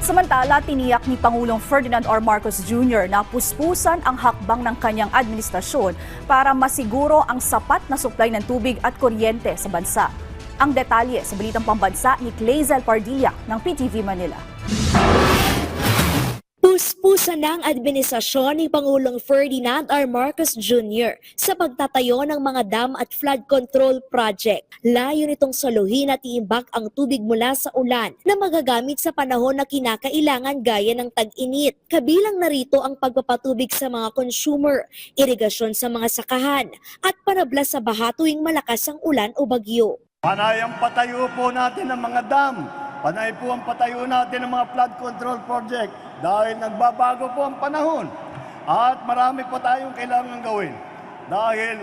Samantala, tiniyak ni Pangulong Ferdinand R. Marcos Jr. na puspusan ang hakbang ng kanyang administrasyon para masiguro ang sapat na supply ng tubig at kuryente sa bansa. Ang detalye sa Balitang Pambansa ni Clazel Pardilla ng PTV Manila. Puspusan ng administrasyon ni Pangulong Ferdinand R. Marcos Jr. sa pagtatayo ng mga dam at flood control project. Layo nitong saluhin at iimbak ang tubig mula sa ulan na magagamit sa panahon na kinakailangan gaya ng tag-init. Kabilang narito ang pagpapatubig sa mga consumer, irigasyon sa mga sakahan at panabla sa baha tuwing malakas ang ulan o bagyo. Panay ang patayo po natin ng mga dam. Panay po ang patayo natin ng mga flood control project dahil nagbabago po ang panahon. At marami pa tayong kailangan gawin. Dahil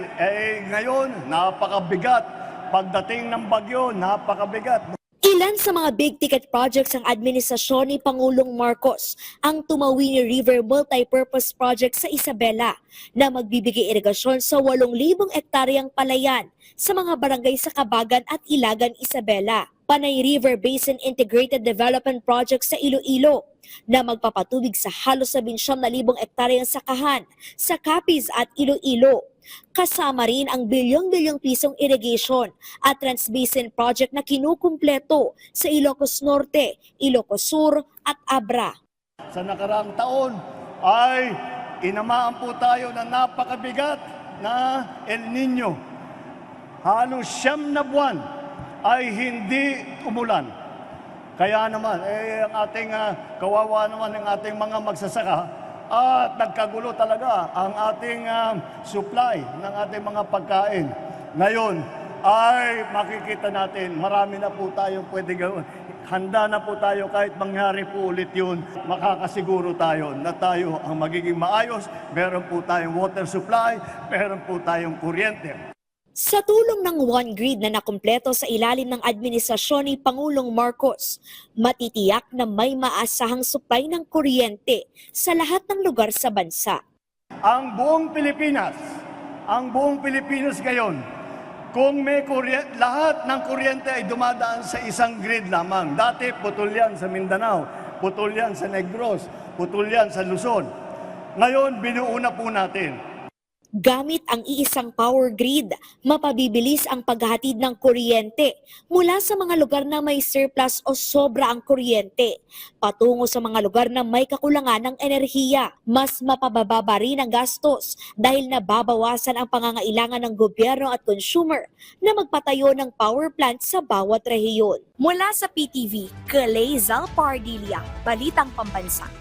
ngayon, napakabigat. Pagdating ng bagyo, napakabigat. Ilan sa mga big-ticket projects ng administrasyon ni Pangulong Marcos ang Tumawini River Multipurpose Project sa Isabela na magbibigay irigasyon sa 8,000 ektaryang palayan sa mga barangay sa Kabagan at Ilagan, Isabela. Panay River Basin Integrated Development Project sa Iloilo na magpapatubig sa halos 19,000 ektaryang sakahan sa Capiz at Iloilo. Kasama rin ang bilyong-bilyong pisong irrigation at Transbasin Project na kinukumpleto sa Ilocos Norte, Ilocos Sur at Abra. Sa nakaraang taon ay inamaan po tayo ng napakabigat na El Nino. Halos 9 na buwan ay hindi umulan. Kaya naman, ang ating kawawa naman ng ating mga magsasaka at nagkagulo talaga ang ating supply ng ating mga pagkain. Ngayon ay makikita natin, marami na po tayong pwede gawin. Handa na po tayo kahit mangyari po ulit yun, makakasiguro tayo na tayo ang magiging maayos. Meron po tayong water supply, meron po tayong kuryente. Sa tulong ng One Grid na nakumpleto sa ilalim ng administrasyon ni Pangulong Marcos, matitiyak na may maasahang supply ng kuryente sa lahat ng lugar sa bansa. Ang buong Pilipinas ngayon, kung may lahat ng kuryente ay dumadaan sa isang grid lamang. Dati putol yan sa Mindanao, putol yan sa Negros, putol yan sa Luzon. Ngayon, binuo na po natin. Gamit ang iisang power grid, mapabibilis ang paghahatid ng kuryente mula sa mga lugar na may surplus o sobra ang kuryente patungo sa mga lugar na may kakulangan ng enerhiya. Mas mapababa rin ang gastos dahil nababawasan ang pangangailangan ng gobyerno at consumer na magpatayo ng power plant sa bawat rehiyon. Mula sa PTV, Clazel Pardilla, Balitang Pambansa.